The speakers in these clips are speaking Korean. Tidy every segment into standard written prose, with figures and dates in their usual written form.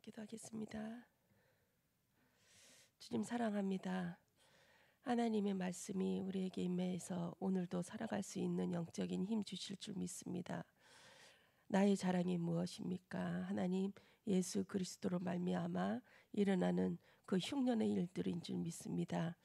기도하겠습니다. 주님 사랑합니다. 하나님의 말씀이 우리에게 임해서 오늘도 살아갈 수 있는 영적인 힘 주실 줄 믿습니다. 나의 자랑이 무엇입니까? 하나님 예수 그리스도로 말미암아 일어나는 그 흉년의 일들인 줄 믿습니다.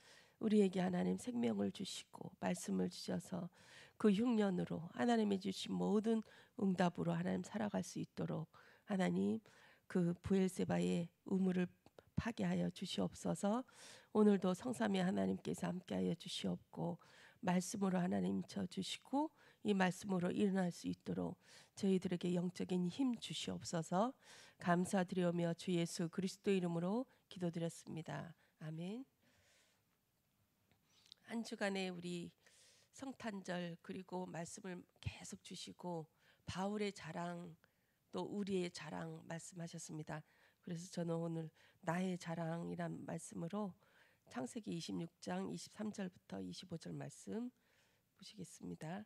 우리에게 하나님 생명을 주시고 말씀을 주셔서 그 흉년으로 하나님이 주신 모든 응답으로 하나님 살아갈 수 있도록 하나님 그 브엘세바의 우물을 파괴하여 주시옵소서. 오늘도 성삼위 하나님께서 함께하여 주시옵고 말씀으로 하나님 쳐 주시고 이 말씀으로 일어날 수 있도록 저희들에게 영적인 힘 주시옵소서. 감사드리오며 주 예수 그리스도 이름으로 기도드렸습니다. 아멘. 한 주간에 우리 성탄절 그리고 말씀을 계속 주시고 바울의 자랑 또 우리의 자랑 말씀하셨습니다. 그래서 저는 오늘 나의 자랑이란 말씀으로 창세기 26장 23절부터 25절 말씀 보시겠습니다.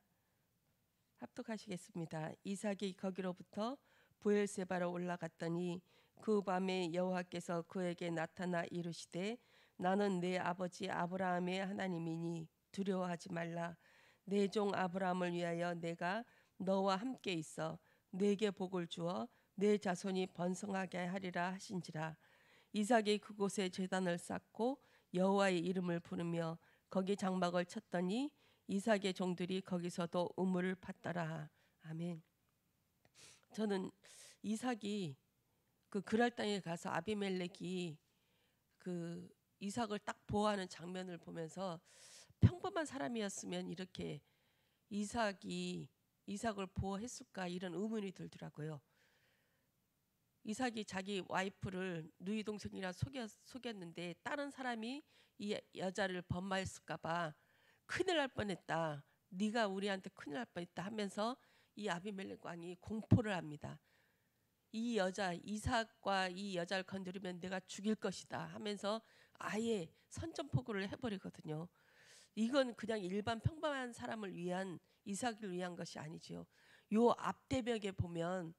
합독하시겠습니다. 이삭이 거기로부터 브엘세바로 올라갔더니 그 밤에 여호와께서 그에게 나타나 이르시되 나는 내 아버지 아브라함의 하나님이니 두려워하지 말라. 내 종 아브라함을 위하여 내가 너와 함께 있어 내게 복을 주어 내 자손이 번성하게 하리라 하신지라. 이삭이 그곳에 제단을 쌓고 여호와의 이름을 부르며 거기 장막을 쳤더니 이삭의 종들이 거기서도 우물을 팠더라. 아멘. 저는 이삭이 그 그랄 땅에 가서 아비멜렉이 그 이삭을 딱 보호하는 장면을 보면서 평범한 사람이었으면 이렇게 이삭을 보호했을까 이런 의문이 들더라고요. 이삭이 자기 와이프를 누이 동생이라 속였는데 다른 사람이 이 여자를 범하였을까 봐 큰일 날 뻔했다. 네가 우리한테 큰일 날 뻔했다 하면서 이 아비멜렉 왕이 공포를 합니다. 이 여자 이삭과 이 여자를 건드리면 내가 죽일 것이다 하면서 아예 선전포고를 해버리거든요. 이건 그냥 일반 평범한 사람을 위한 이삭을 위한 것이 아니죠. 요 앞대벽에 보면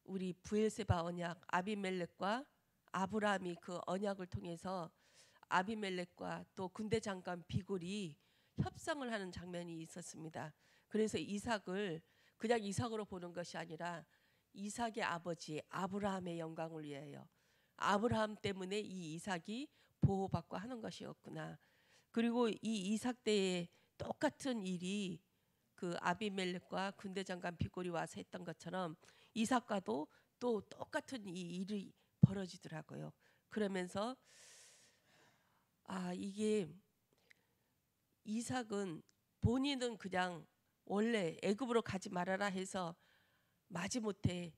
우리 브엘세바 언약 아비멜렉과 아브라함이 그 언약을 통해서 아비멜렉과 또 군대 장관 비굴이 협상을 하는 장면이 있었습니다. 그래서 이삭을 그냥 이삭으로 보는 것이 아니라 이삭의 아버지 아브라함의 영광을 위하여 아브라함 때문에 이 이삭이 보호받고 하는 것이었구나. 그리고 이 이삭 때에 똑같은 일이 그 아비멜렉과 군대 장관 비골이 와서 했던 것처럼 이삭과도 또 똑같은 이 일이 벌어지더라고요. 그러면서 이게 이삭은 본인은 그냥 원래 애굽으로 가지 말아라 해서 마지못해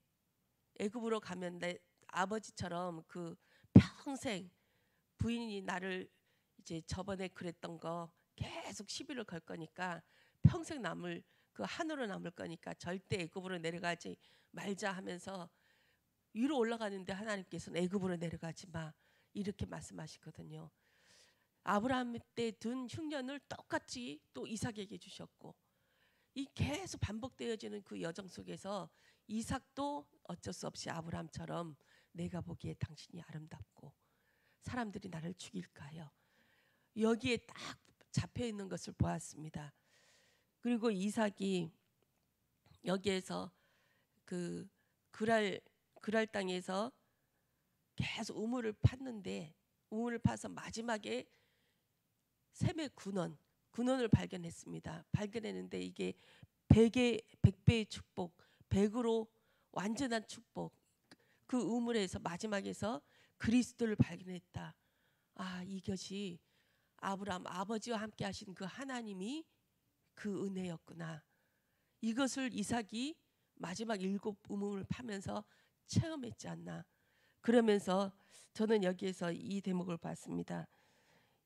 애굽으로 가면 내 아버지처럼 그 평생 부인이 나를 이제 저번에 그랬던 거 계속 시비를 걸 거니까 평생 남을 그 한으로 남을 거니까 절대 애굽으로 내려가지 말자 하면서 위로 올라가는데 하나님께서는 애굽으로 내려가지 마 이렇게 말씀하시거든요. 아브라함 때 둔 흉년을 똑같이 또 이삭에게 주셨고 이 계속 반복되어지는 그 여정 속에서 이삭도 어쩔 수 없이 아브라함처럼 내가 보기에 당신이 아름답고 사람들이 나를 죽일까 하여 여기에 딱 잡혀 있는 것을 보았습니다. 그리고 이삭이 여기에서 그 그랄 땅에서 계속 우물을 팠는데 우물을 파서 마지막에 셈의 군원을 발견했습니다. 발견했는데 이게 100배의 축복, 100으로 완전한 축복. 그 우물에서 마지막에서 그리스도를 발견했다. 이것이 아브라함 아버지와 함께 하신 그 하나님이 그 은혜였구나. 이것을 이삭이 마지막 7 우물을 파면서 체험했지 않나. 그러면서 저는 여기에서 이 대목을 봤습니다.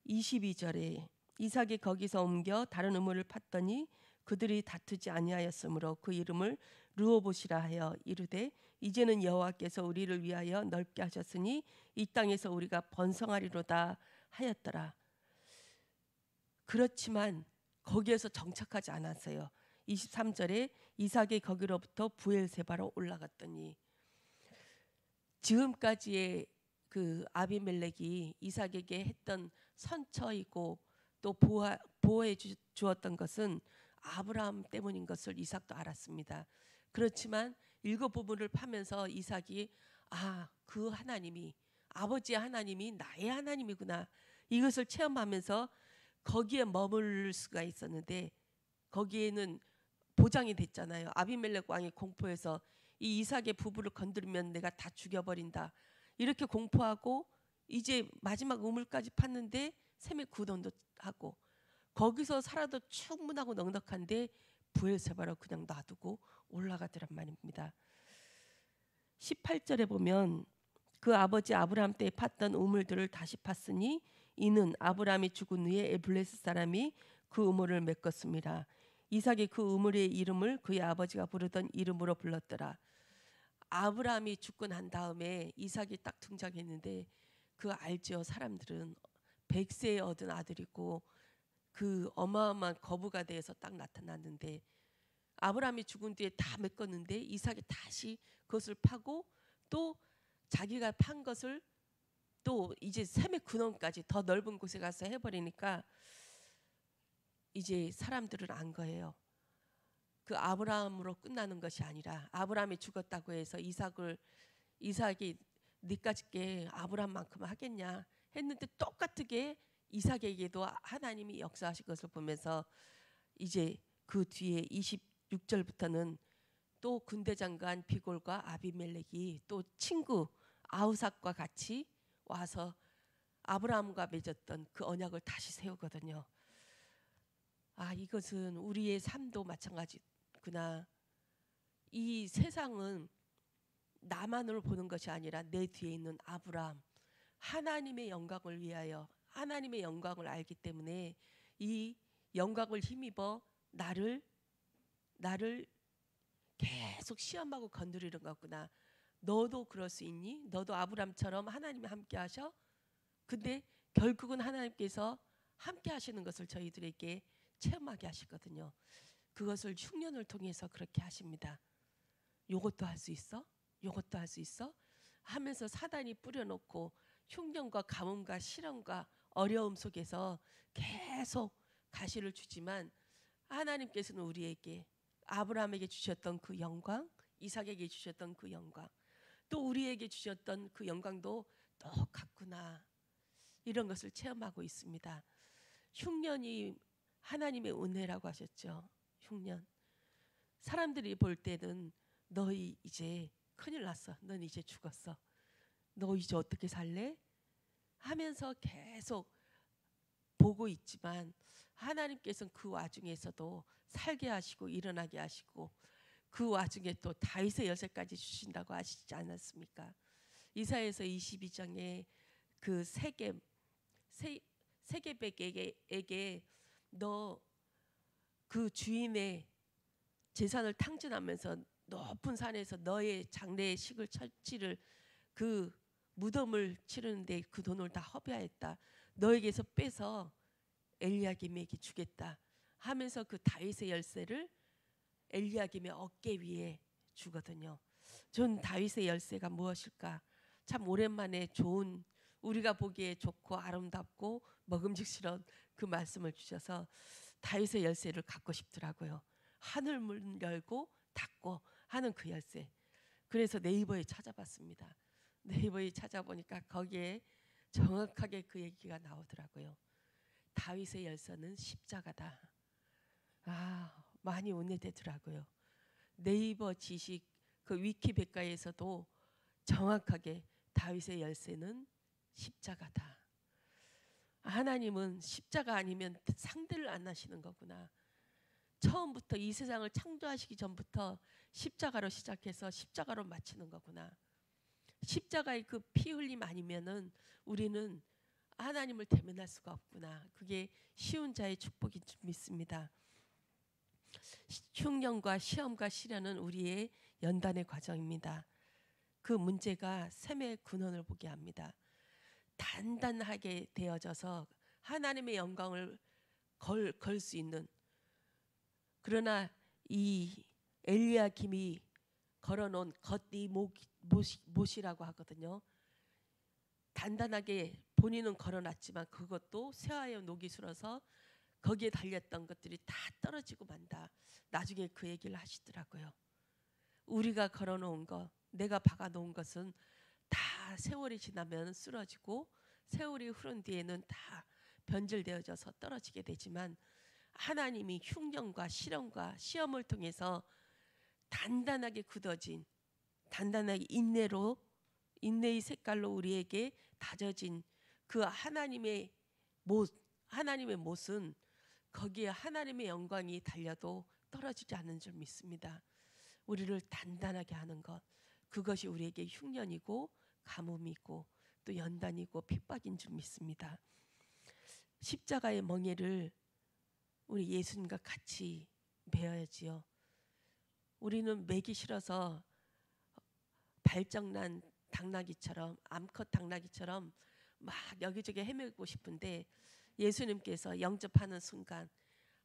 22절에 이삭이 거기서 옮겨 다른 우물을 팠더니 그들이 다투지 아니하였으므로 그 이름을 르호봇이라 하여 이르되 이제는 여호와께서 우리를 위하여 넓게 하셨으니 이 땅에서 우리가 번성하리로다 하였더라. 그렇지만 거기에서 정착하지 않았어요. 23절에 이삭이 거기로부터 브엘세바로 올라갔더니 지금까지의 그 아비멜렉이 이삭에게 했던 선처이고 또 보호해 주었던 것은 아브라함 때문인 것을 이삭도 알았습니다. 그렇지만 일곱 부분을 파면서 이삭이 그 하나님이, 아버지의 하나님이 나의 하나님이구나, 이것을 체험하면서 거기에 머물 수가 있었는데, 거기에는 보장이 됐잖아요. 아비멜렉 왕이 공포해서 이 이삭의 부부를 건드리면 내가 다 죽여버린다, 이렇게 공포하고 이제 마지막 우물까지 팠는데 샘에 구던도 하고, 거기서 살아도 충분하고 넉넉한데 브엘세바로 그냥 놔두고 올라가더란 말입니다. 18절에 보면 그 아버지 아브라함 때에 팠던 우물들을 다시 팠으니 이는 아브라함이 죽은 후에 에블레스 사람이 그 우물을 메꿨습니다. 이삭이 그 우물의 이름을 그의 아버지가 부르던 이름으로 불렀더라. 아브라함이 죽고 난 다음에 이삭이 딱 등장했는데, 그 알지요? 사람들은 100세에 얻은 아들이고 그 어마어마한 거부가 돼서 딱 나타났는데, 아브라함이 죽은 뒤에 다 메꿨는데 이삭이 다시 그것을 파고 또 자기가 판 것을 또 이제 샘의 근원까지 더 넓은 곳에 가서 해버리니까 이제 사람들은 안 거예요. 그 아브라함으로 끝나는 것이 아니라, 아브라함이 죽었다고 해서 이삭이 네가 짓게 아브라함만큼 하겠냐 했는데, 똑같게 이삭에게도 하나님이 역사하신 것을 보면서 이제 그 뒤에 26절부터는 또 군대 장관 비골과 아비멜렉이 또 친구 아우삭과 같이 와서 아브라함과 맺었던 그 언약을 다시 세우거든요. 이것은 우리의 삶도 마찬가지구나. 이 세상은 나만을 보는 것이 아니라 내 뒤에 있는 아브라함, 하나님의 영광을 위하여, 하나님의 영광을 알기 때문에 이 영광을 힘입어 나를 계속 시험하고 건드리는 거구나. 너도 그럴 수 있니? 너도 아브라함처럼 하나님이 함께 하셔? 근데 결국은 하나님께서 함께 하시는 것을 저희들에게 체험하게 하시거든요. 그것을 흉년을 통해서 그렇게 하십니다. 요것도 할 수 있어? 요것도 할 수 있어? 하면서 사단이 뿌려놓고 흉년과 가뭄과 시련과 어려움 속에서 계속 가시를 주지만, 하나님께서는 우리에게 아브라함에게 주셨던 그 영광, 이삭에게 주셨던 그 영광, 또 우리에게 주셨던 그 영광도 똑같구나, 이런 것을 체험하고 있습니다. 흉년이 하나님의 은혜라고 하셨죠. 흉년. 사람들이 볼 때는 너희 이제 큰일 났어, 넌 이제 죽었어, 너 이제 어떻게 살래? 하면서 계속 보고 있지만, 하나님께서는 그 와중에서도 살게 하시고 일어나게 하시고, 그 와중에 또 다윗의 열쇠까지 주신다고 하시지 않았습니까? 이사야서 22장에 그 세겜백에게 너 그 주인의 재산을 탕진하면서 높은 산에서 너의 장래의 식을 치를 그 무덤을 치르는데 그 돈을 다 허비하였다, 너에게서 빼서 엘리야김에게 주겠다 하면서 그 다윗의 열쇠를 엘리야김의 어깨 위에 주거든요. 전 다윗의 열쇠가 무엇일까? 참 오랜만에 좋은, 우리가 보기에 좋고 아름답고 먹음직스러운 그 말씀을 주셔서 다윗의 열쇠를 갖고 싶더라고요. 하늘 문 열고 닫고 하는 그 열쇠. 그래서 네이버에 찾아봤습니다. 네이버에 찾아보니까 거기에 정확하게 그 얘기가 나오더라고요. 다윗의 열쇠는 십자가다. 많이 운해되더라고요. 네이버 지식 그 위키백과에서도 정확하게 다윗의 열쇠는 십자가다. 하나님은 십자가 아니면 상대를 안 하시는 거구나. 처음부터 이 세상을 창조하시기 전부터 십자가로 시작해서 십자가로 마치는 거구나. 십자가의 그 피 흘림 아니면은 우리는 하나님을 대면할 수가 없구나. 그게 쉬운 자의 축복인 줄 믿습니다. 흉년과 시험과 시련은 우리의 연단의 과정입니다. 그 문제가 샘의 근원을 보게 합니다. 단단하게 되어져서 하나님의 영광을 걸 수 있는, 그러나 이 엘리야김이 걸어놓은 겉이 못이라고 하거든요. 단단하게 본인은 걸어놨지만 그것도 쇠하여 녹이 슬어서 거기에 달렸던 것들이 다 떨어지고 만다. 나중에 그 얘기를 하시더라고요. 우리가 걸어놓은 것, 내가 박아놓은 것은 다 세월이 지나면 쓰러지고 세월이 흐른 뒤에는 다 변질되어져서 떨어지게 되지만 하나님이 흉년과 시련과 시험을 통해서 단단하게 굳어진, 단단하게 인내의 색깔로 우리에게 다져진 그 하나님의 못은 거기에 하나님의 영광이 달려도 떨어지지 않는 줄 믿습니다. 우리를 단단하게 하는 것, 그것이 우리에게 흉년이고 가뭄이고 또 연단이고 핍박인 줄 믿습니다. 십자가의 멍에를 우리 예수님과 같이 메어야지요. 우리는 매기 싫어서 발정난 당나귀처럼, 암컷 당나귀처럼 막 여기저기 헤매고 싶은데 예수님께서 영접하는 순간,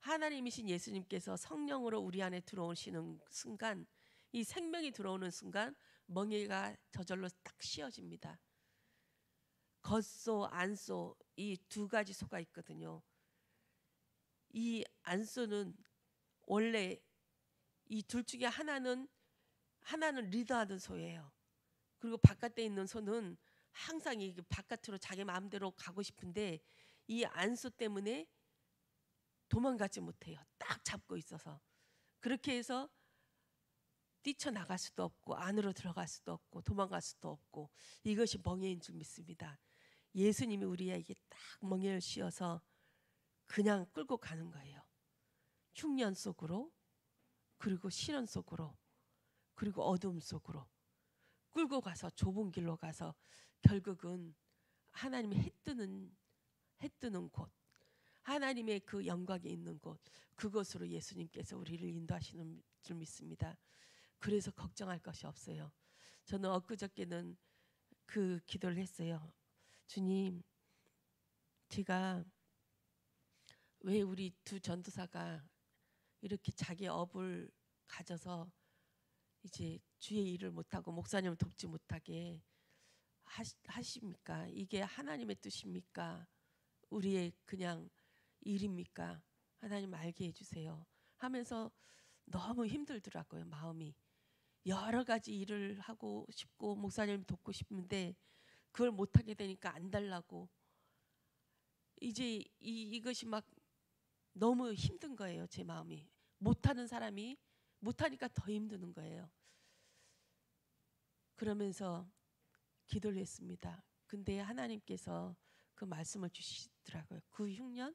하나님이신 예수님께서 성령으로 우리 안에 들어오시는 순간, 이 생명이 들어오는 순간 멍에가 저절로 딱 씌어집니다. 겉소, 안소, 이 두 가지 소가 있거든요. 이 안소는 원래 이 둘 중에 하나는 리드하는 소예요. 그리고 바깥에 있는 소는 항상 이 바깥으로 자기 마음대로 가고 싶은데 이 안소 때문에 도망가지 못해요. 딱 잡고 있어서. 그렇게 해서 뛰쳐나갈 수도 없고 안으로 들어갈 수도 없고 도망갈 수도 없고, 이것이 멍에인 줄 믿습니다. 예수님이 우리에게 딱 멍에를 씌워서 그냥 끌고 가는 거예요. 흉년 속으로, 그리고 시련 속으로, 그리고 어둠 속으로 끌고 가서 좁은 길로 가서 결국은 하나님의 해 뜨는 곳, 하나님의 그 영광이 있는 곳, 그곳으로 예수님께서 우리를 인도하시는 줄 믿습니다. 그래서 걱정할 것이 없어요. 저는 엊그저께는 그 기도를 했어요. 주님, 제가 왜 우리 두 전도사가 이렇게 자기 업을 가져서 이제 주의 일을 못하고 목사님을 돕지 못하게 하십니까? 이게 하나님의 뜻입니까? 우리의 그냥 일입니까? 하나님 알게 해주세요 하면서 너무 힘들더라고요. 마음이 여러 가지 일을 하고 싶고 목사님 돕고 싶은데 그걸 못하게 되니까 안 달라고, 이제 이것이 막 너무 힘든 거예요. 제 마음이. 못하는 사람이 못하니까 더 힘드는 거예요. 그러면서 기도를 했습니다. 근데 하나님께서 그 말씀을 주시더라고요. 그 흉년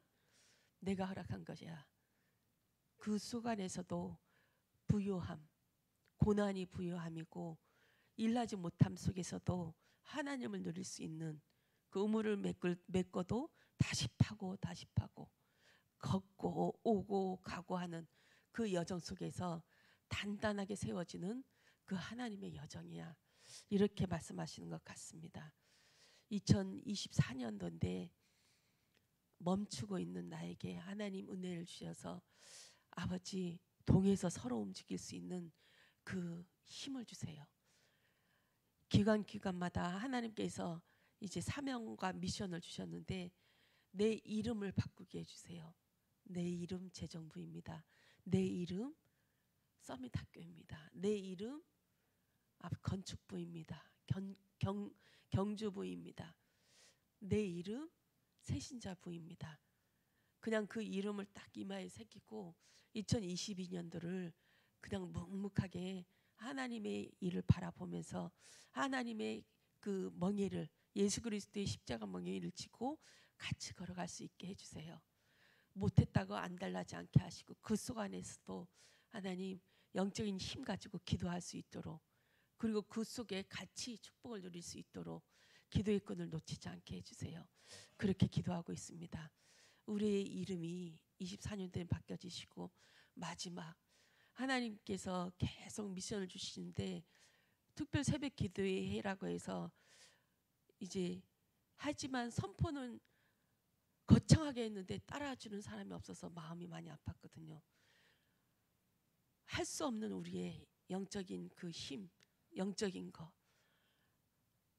내가 허락한 것이야. 그 수간에서도 부요함, 고난이 부요함이고 일하지 못함 속에서도 하나님을 누릴 수 있는, 그 우물을 메꿔도 다시 파고 다시 파고 걷고 오고 가고 하는 그 여정 속에서 단단하게 세워지는 그 하나님의 여정이야. 이렇게 말씀하시는 것 같습니다. 2024년도인데 멈추고 있는 나에게 하나님 은혜를 주셔서 아버지 동에서 서로 움직일 수 있는 그 힘을 주세요. 기관마다 하나님께서 이제 사명과 미션을 주셨는데 내 이름을 바꾸게 해주세요. 내 이름 재정부입니다. 내 이름 서밋학교입니다. 내 이름 건축부입니다. 경주부입니다. 내 이름 새신자부입니다. 그냥 그 이름을 딱 이마에 새기고 2022년도를 그냥 묵묵하게 하나님의 일을 바라보면서 하나님의 그 멍에를, 예수 그리스도의 십자가 멍에를 지고 같이 걸어갈 수 있게 해주세요. 못했다고 안달나지 않게 하시고 그 속 안에서도 하나님 영적인 힘 가지고 기도할 수 있도록, 그리고 그 속에 같이 축복을 누릴 수 있도록 기도의 끈을 놓치지 않게 해주세요. 그렇게 기도하고 있습니다. 우리의 이름이 24년도에 바뀌어지시고 마지막 하나님께서 계속 미션을 주시는데 특별 새벽 기도회 해라고 해서 이제 하지만 선포는 거창하게 했는데 따라주는 사람이 없어서 마음이 많이 아팠거든요. 할 수 없는 우리의 영적인 그 힘, 영적인 거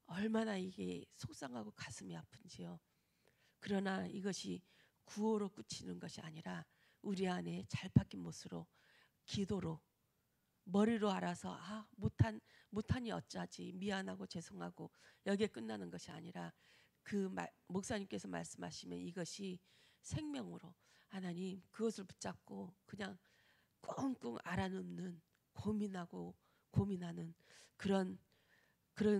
얼마나 이게 속상하고 가슴이 아픈지요. 그러나 이것이 구호로 끝이는 것이 아니라 우리 안에 잘 박힌 못으로 기도로 머리로 알아서 못하니 어쩌지 미안하고 죄송하고 여기에 끝나는 것이 아니라 목사님께서 말씀하시면 이것이 생명으로 하나님 그것을 붙잡고 그냥 꽁꽁 알아눕는 고민하는 그런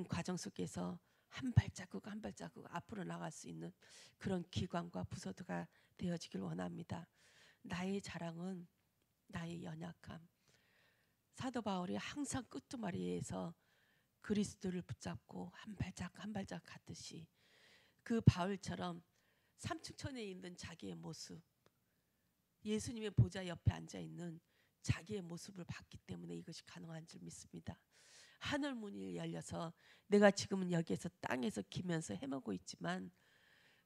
과정 속에서 한 발자국 한 발자국 앞으로 나갈 수 있는 그런 기관과 부서도가 되어지길 원합니다. 나의 자랑은 나의 연약함. 사도 바울이 항상 끄트머리에서 그리스도를 붙잡고 한 발자국 한 발자국 갔듯이 그 바울처럼 삼층천에 있는 자기의 모습, 예수님의 보좌 옆에 앉아있는 자기의 모습을 봤기 때문에 이것이 가능한 줄 믿습니다. 하늘 문이 열려서 내가 지금은 여기에서 땅에서 기면서 헤매고 있지만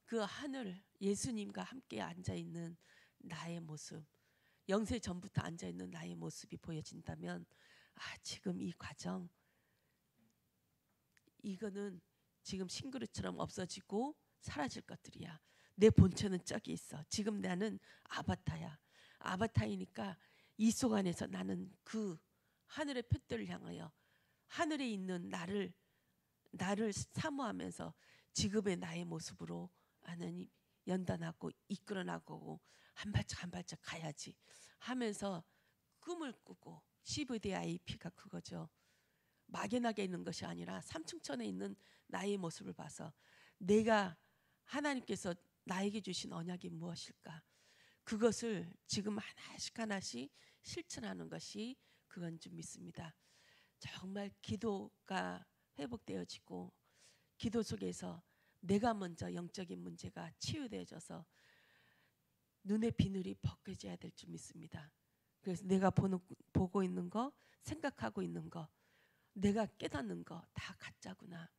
그 하늘 예수님과 함께 앉아있는 나의 모습, 영세 전부터 앉아있는 나의 모습이 보여진다면 지금 이 과정 이거는 지금 싱그루처럼 없어지고 사라질 것들이야. 내 본체는 저기 있어. 지금 나는 아바타야. 아바타이니까 이 속 안에서 나는 그 하늘의 표대를 향하여 하늘에 있는 나를 사모하면서 지금의 나의 모습으로 하나님 연단하고 이끌어 나가고 한 발짝 한 발짝 가야지 하면서 꿈을 꾸고 CVDIP가 그거죠. 막연하게 있는 것이 아니라 삼층천에 있는 나의 모습을 봐서 내가 하나님께서 나에게 주신 언약이 무엇일까? 그것을 지금 하나씩 실천하는 것이 그건 좀 믿습니다. 정말 기도가 회복되어지고 기도 속에서 내가 먼저 영적인 문제가 치유되어져서 눈의 비늘이 벗겨져야 될 줄 믿습니다. 그래서 내가 보고 있는 거, 생각하고 있는 거, 내가 깨닫는 거 다 가짜구나.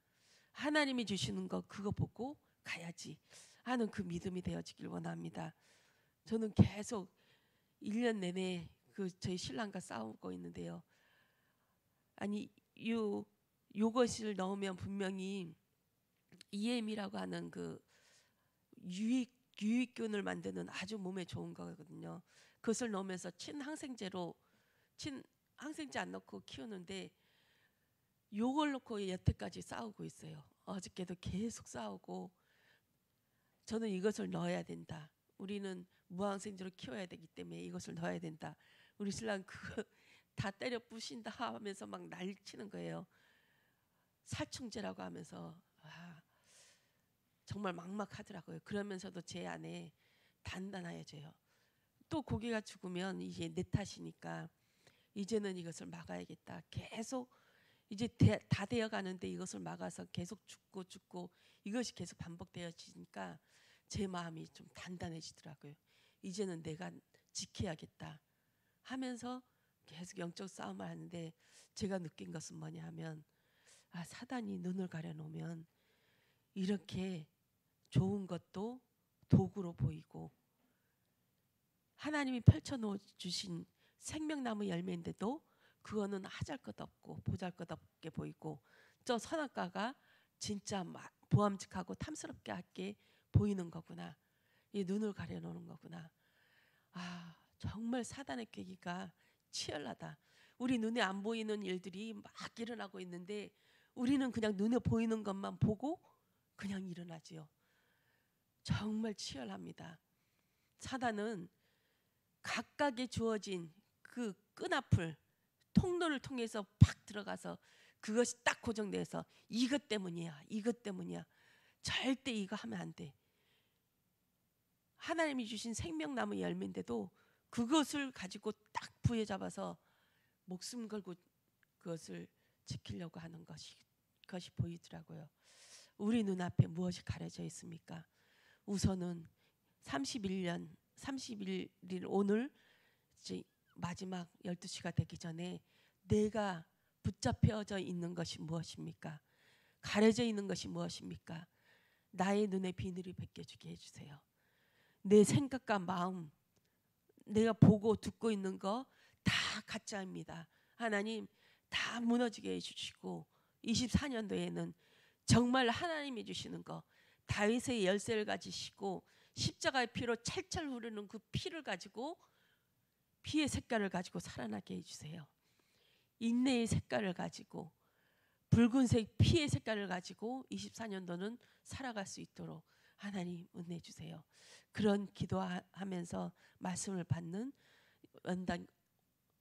하나님이 주시는 거 그거 보고 가야지 하는 그 믿음이 되어지길 원합니다. 저는 계속 1년 내내 저희 신랑과 싸우고 있는데요. 아니 요것을 넣으면 분명히 EM이라고 하는 그 유익균을 만드는 아주 몸에 좋은 거거든요. 그것을 넣으면서 친항생제 안 넣고 키우는데 요걸 넣고 여태까지 싸우고 있어요. 어저께도 계속 싸우고 저는 이것을 넣어야 된다. 우리는 무항생제로 키워야 되기 때문에 이것을 넣어야 된다. 우리 신랑 그거 다 때려 부신다 하면서 막 난리치는 거예요. 살충제라고 하면서 정말 막막하더라고요. 그러면서도 제 안에 단단해져요. 또 고기가 죽으면 이제 내 탓이니까 이제는 이것을 막아야겠다. 계속 이제 다 되어가는데 이것을 막아서 계속 죽고 이것이 계속 반복되어지니까 제 마음이 좀 단단해지더라고요. 이제는 내가 지켜야겠다 하면서 계속 영적 싸움을 하는데 제가 느낀 것은 뭐냐 하면 사단이 눈을 가려놓으면 이렇게 좋은 것도 도구로 보이고 하나님이 펼쳐놓아 주신 생명나무 열매인데도 그거는 하잘것없고 보잘것없게 보이고 저 선악과가 진짜 보암직하고 탐스럽게 하게 보이는 거구나. 이 눈을 가려놓는 거구나. 정말 사단의 계기가 치열하다. 우리 눈에 안 보이는 일들이 막 일어나고 있는데 우리는 그냥 눈에 보이는 것만 보고 그냥 일어나지요. 정말 치열합니다. 사단은 각각의 주어진 그 끈앞을 통로를 통해서 팍 들어가서 그것이 딱 고정돼서 이것 때문이야. 절대 이거 하면 안 돼. 하나님이 주신 생명나무 열매인데도 그것을 가지고 딱 부여잡아서 목숨 걸고 그것을 지키려고 하는 것이 보이더라고요. 우리 눈앞에 무엇이 가려져 있습니까? 우선은 31일 오늘 이제 마지막 12시가 되기 전에 내가 붙잡혀져 있는 것이 무엇입니까? 가려져 있는 것이 무엇입니까? 나의 눈에 비늘이 벗겨지게 해주세요. 내 생각과 마음, 내가 보고 듣고 있는 거 다 가짜입니다. 하나님 다 무너지게 해주시고 24년도에는 정말 하나님이 주시는 거 다윗의 열쇠를 가지시고 십자가의 피로 찰찰 흐르는 그 피를 가지고 피의 색깔을 가지고 살아나게 해주세요. 인내의 색깔을 가지고 붉은색 피의 색깔을 가지고 24년도는 살아갈 수 있도록 하나님 은혜 주세요. 그런 기도하면서 말씀을 받는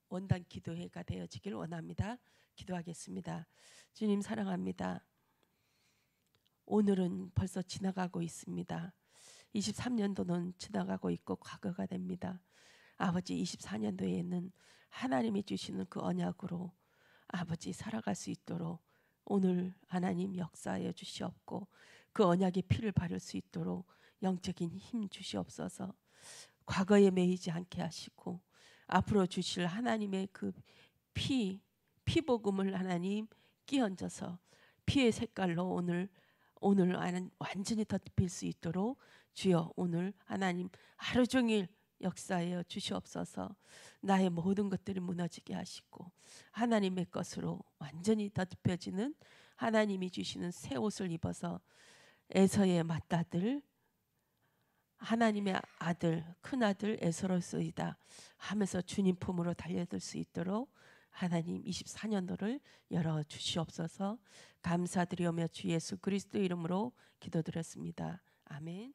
원단 기도회가 되어지길 원합니다. 기도하겠습니다. 주님 사랑합니다. 오늘은 벌써 지나가고 있습니다. 23년도는 지나가고 있고 과거가 됩니다. 아버지 24년도에는 하나님이 주시는 그 언약으로 아버지 살아갈 수 있도록 오늘 하나님 역사하여 주시옵고 그 언약의 피를 바를 수 있도록 영적인 힘 주시옵소서. 과거에 매이지 않게 하시고 앞으로 주실 하나님의 그 피복음을 하나님 끼얹어서 피의 색깔로 오늘 완전히 덮일 수 있도록 주여 오늘 하나님 하루 종일 역사하여 주시옵소서. 나의 모든 것들이 무너지게 하시고 하나님의 것으로 완전히 덮여지는 하나님이 주시는 새 옷을 입어서 에서의 맏아들 하나님의 아들 큰아들 에서로서이다 하면서 주님 품으로 달려들 수 있도록 하나님 24년도를 열어주시옵소서. 감사드리오며 주 예수 그리스도 이름으로 기도드렸습니다. 아멘.